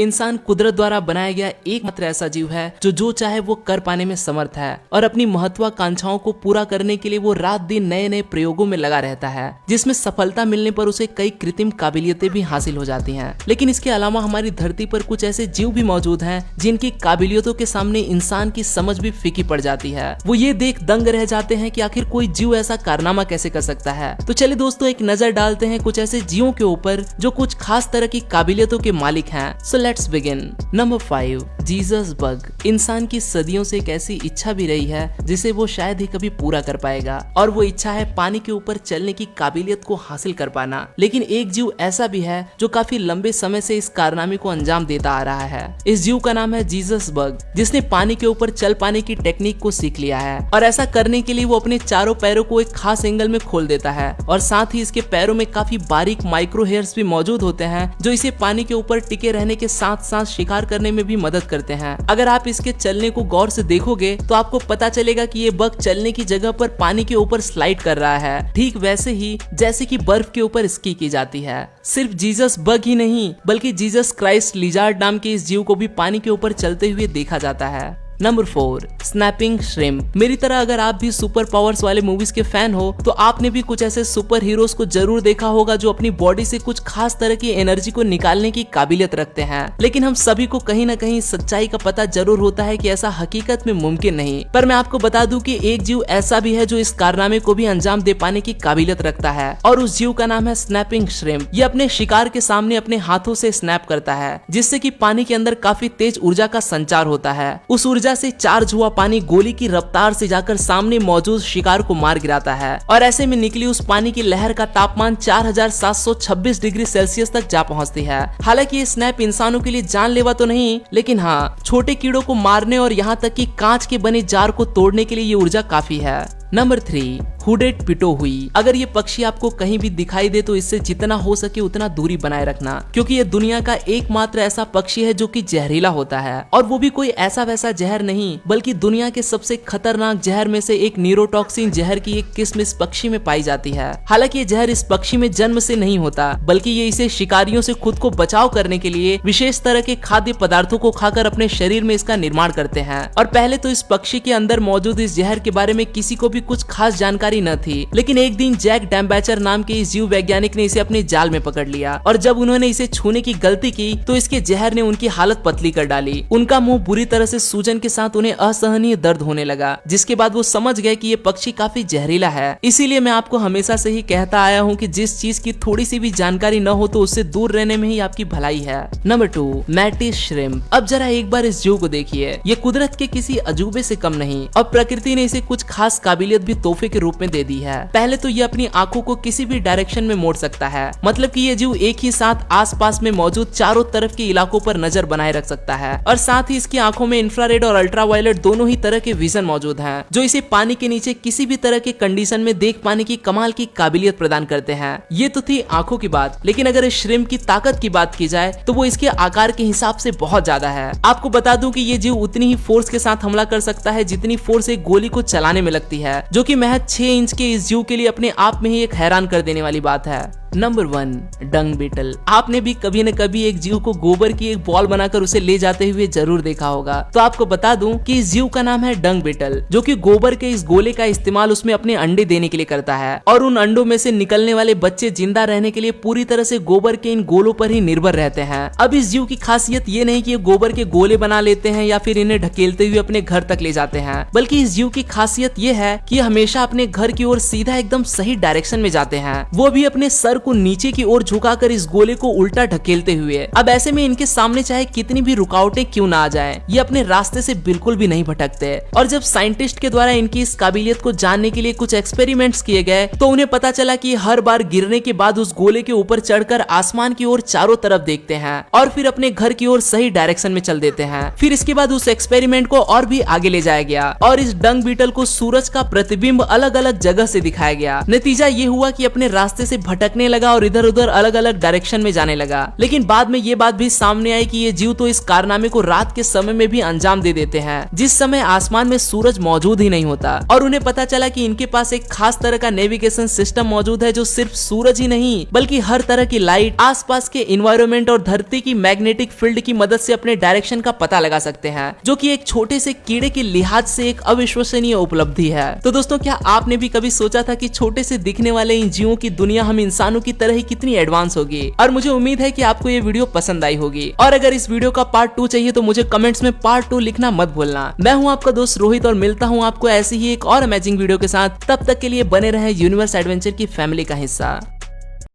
इंसान कुदरत द्वारा बनाया गया एकमात्र ऐसा जीव है जो चाहे वो कर पाने में समर्थ है और अपनी महत्वाकांक्षाओं को पूरा करने के लिए वो रात दिन नए नए प्रयोगों में लगा रहता है, जिसमें सफलता मिलने पर उसे कई कृत्रिम काबिलियतें भी हासिल हो जाती हैं। लेकिन इसके अलावा हमारी धरती पर कुछ ऐसे जीव भी मौजूद हैं जिनकी काबिलियतों के सामने इंसान की समझ भी फीकी पड़ जाती है। वो ये देख दंग रह जाते हैं कि आखिर कोई जीव ऐसा कारनामा कैसे कर सकता है। तो चलिए दोस्तों, एक नजर डालते हैं कुछ ऐसे जीवों के ऊपर जो कुछ खास तरह की काबिलियतों के मालिक हैं। So let's begin. Number 5, Jesus bug. इंसान की सदियों से एक ऐसी इच्छा भी रही है जिसे वो शायद ही कभी पूरा कर पाएगा, और वो इच्छा है पानी के ऊपर चलने की काबिलियत को हासिल कर पाना। लेकिन एक जीव ऐसा भी है जो काफी लंबे समय से इस कारनामे को अंजाम देता आ रहा है। इस जीव का नाम है जीसस बग, जिसने पानी के ऊपर चल पाने की टेक्निक को सीख लिया है। और ऐसा करने के लिए वो अपने चारों पैरों को एक खास एंगल में खोल देता है, और साथ ही इसके पैरों में काफी बारीक माइक्रो हेयर्स भी मौजूद होते हैं जो इसे पानी के ऊपर टिके रहने के साथ साथ शिकार करने में भी मदद करते हैं। अगर आप इसके चलने को गौर से देखोगे तो आपको पता चलेगा कि ये बग चलने की जगह पर पानी के ऊपर स्लाइड कर रहा है, ठीक वैसे ही जैसे कि बर्फ के ऊपर स्की की जाती है। सिर्फ जीसस बग ही नहीं बल्कि जीसस क्राइस्ट लिजार्ड नाम के इस जीव को भी पानी के ऊपर चलते हुए देखा जाता है। Number 4, snapping shrimp. मेरी तरह अगर आप भी सुपर पावर्स वाले मूवीज के फैन हो तो आपने भी कुछ ऐसे सुपर हीरोज को जरूर देखा होगा जो अपनी बॉडी से कुछ खास तरह की एनर्जी को निकालने की काबिलियत रखते हैं। लेकिन हम सभी को कहीं न कहीं सच्चाई का पता जरूर होता है कि ऐसा हकीकत में मुमकिन नहीं। पर मैं आपको बता दूं कि एक जीव ऐसा भी है जो इस कारनामे को भी अंजाम दे पाने की काबिलियत रखता है, और उस जीव का नाम है स्नैपिंग श्रिम्प। ये अपने शिकार के सामने अपने हाथों से स्नैप करता है, जिससे कि पानी के अंदर काफी तेज ऊर्जा का संचार होता है। उस ऊर्जा से चार्ज हुआ पानी गोली की रफ्तार से जाकर सामने मौजूद शिकार को मार गिराता है, और ऐसे में निकली उस पानी की लहर का तापमान 4726 डिग्री सेल्सियस तक जा पहुंचती है। हालांकि ये स्नैप इंसानों के लिए जानलेवा तो नहीं, लेकिन हाँ, छोटे कीड़ों को मारने और यहाँ तक कि कांच के बने जार को तोड़ने के लिए ये ऊर्जा काफी है। Number 3, hooded pitohui. अगर ये पक्षी आपको कहीं भी दिखाई दे तो इससे जितना हो सके उतना दूरी बनाए रखना, क्योंकि ये दुनिया का एकमात्र ऐसा पक्षी है जो कि जहरीला होता है, और वो भी कोई ऐसा वैसा जहर नहीं बल्कि दुनिया के सबसे खतरनाक जहर में से एक न्यूरोटॉक्सिन जहर की एक किस्म इस पक्षी में पाई जाती है। हालांकि ये जहर इस पक्षी में जन्म से नहीं होता, बल्कि ये इसे शिकारियों से खुद को बचाव करने के लिए विशेष तरह के खाद्य पदार्थों को खाकर अपने शरीर में इसका निर्माण करते हैं। और पहले तो इस पक्षी के अंदर मौजूद इस जहर के बारे में किसी को भी कुछ खास जानकारी न थी, लेकिन एक दिन जैक डैम्बैचर नाम के इस जीव वैज्ञानिक ने इसे अपने जाल में पकड़ लिया, और जब उन्होंने इसे छूने की गलती की तो इसके जहर ने उनकी हालत पतली कर डाली। उनका मुंह बुरी तरह से सूजन के साथ उन्हें असहनीय दर्द होने लगा, जिसके बाद वो समझ गए कि ये पक्षी काफी जहरीला है। इसीलिए मैं आपको हमेशा से ही कहता आया हूँ कि जिस चीज की थोड़ी सी भी जानकारी न हो तो उससे दूर रहने में ही आपकी भलाई है। Number 2, mantis shrimp. अब जरा एक बार इस जीव को देखिए, ये कुदरत के किसी अजूबे से कम नहीं, और प्रकृति ने इसे कुछ खास काबिलियत भी तोहफे के रूप में दे दी है। पहले तो ये अपनी आंखों को किसी भी डायरेक्शन में मोड़ सकता है, मतलब कि ये जीव एक ही साथ आसपास में मौजूद चारों तरफ के इलाकों पर नजर बनाए रख सकता है, और साथ ही इसकी आंखों में इंफ्रारेड और अल्ट्रावायलेट दोनों ही तरह के विजन मौजूद हैं, जो इसे पानी के नीचे किसी भी तरह के कंडीशन में देख पाने की कमाल की काबिलियत प्रदान करते हैं। ये तो थी आंखों की बात, लेकिन अगर इस श्रिम्प की ताकत की बात की जाए तो वो इसके आकार के हिसाब से बहुत ज्यादा है। आपको बता दूं कि ये जीव उतनी ही फोर्स के साथ हमला कर सकता है जितनी फोर्स एक गोली को चलाने में लगती है, जो कि महज 6 इंच के इस जीव के लिए अपने आप में ही एक हैरान कर देने वाली बात है। Number 1, dung beetle. आपने भी कभी न कभी एक जीव को गोबर की एक बॉल बनाकर उसे ले जाते हुए जरूर देखा होगा। तो आपको बता दूं कि इस जीव का नाम है डंग बीटल, जो कि गोबर के इस गोले का इस्तेमाल उसमें अपने अंडे देने के लिए करता है, और उन अंडों में से निकलने वाले बच्चे जिंदा रहने के लिए पूरी तरह से गोबर के इन गोलों पर ही निर्भर रहते हैं। अब इस जीव की खासियत ये नहीं कि ये गोबर के गोले बना लेते हैं या फिर इन्हें ढकेलते हुए अपने घर तक ले जाते हैं, बल्कि इस जीव की खासियत ये है कि हमेशा अपने घर की ओर सीधा एकदम सही डायरेक्शन में जाते हैं, वो भी अपने सर को नीचे की ओर झुकाकर इस गोले को उल्टा ढकेलते हुए। अब ऐसे में इनके सामने चाहे कितनी भी रुकावटें क्यों ना आ जाएं, ये अपने रास्ते से बिल्कुल भी नहीं भटकते। और जब साइंटिस्ट के द्वारा इनकी इस काबिलियत को जानने के लिए कुछ एक्सपेरिमेंट्स किए गए तो उन्हें पता चला कि हर बार गिरने के बाद उस गोले के ऊपर चढ़कर आसमान की ओर चारों तरफ देखते हैं और फिर अपने घर की ओर सही डायरेक्शन में चल देते हैं। फिर इसके बाद उस एक्सपेरिमेंट को और भी आगे ले जाया गया और इस डंग बीटल को सूरज का प्रतिबिंब अलग अलग जगह से दिखाया गया। नतीजा ये हुआ कि अपने रास्ते से भटकने लगा और इधर उधर अलग अलग डायरेक्शन में जाने लगा। लेकिन बाद में ये बात भी सामने आई कि ये जीव तो इस कारनामे को रात के समय में भी अंजाम दे देते हैं, जिस समय आसमान में सूरज मौजूद ही नहीं होता। और उन्हें पता चला कि इनके पास एक खास तरह का नेविगेशन सिस्टम मौजूद है जो सिर्फ सूरज ही नहीं बल्कि हर तरह की लाइट, आसपास के इन्वायरमेंट और धरती की मैग्नेटिक फील्ड की मदद से अपने डायरेक्शन का पता लगा सकते हैं, जो कि एक छोटे से कीड़े के लिहाज से एक अविश्वसनीय उपलब्धि है। तो दोस्तों, क्या आपने भी कभी सोचा था कि छोटे से दिखने वाले इन जीवों की दुनिया हम इंसानों की तरह ही कितनी एडवांस होगी? और मुझे उम्मीद है कि आपको ये वीडियो पसंद आई होगी। और अगर इस वीडियो का पार्ट 2 चाहिए तो मुझे कमेंट्स में पार्ट 2 लिखना मत भूलना। मैं हूं आपका दोस्त रोहित और मिलता हूं आपको ऐसी ही एक और अमेजिंग वीडियो के साथ। तब तक के लिए बने रहे यूनिवर्स एडवेंचर की फैमिली का हिस्सा।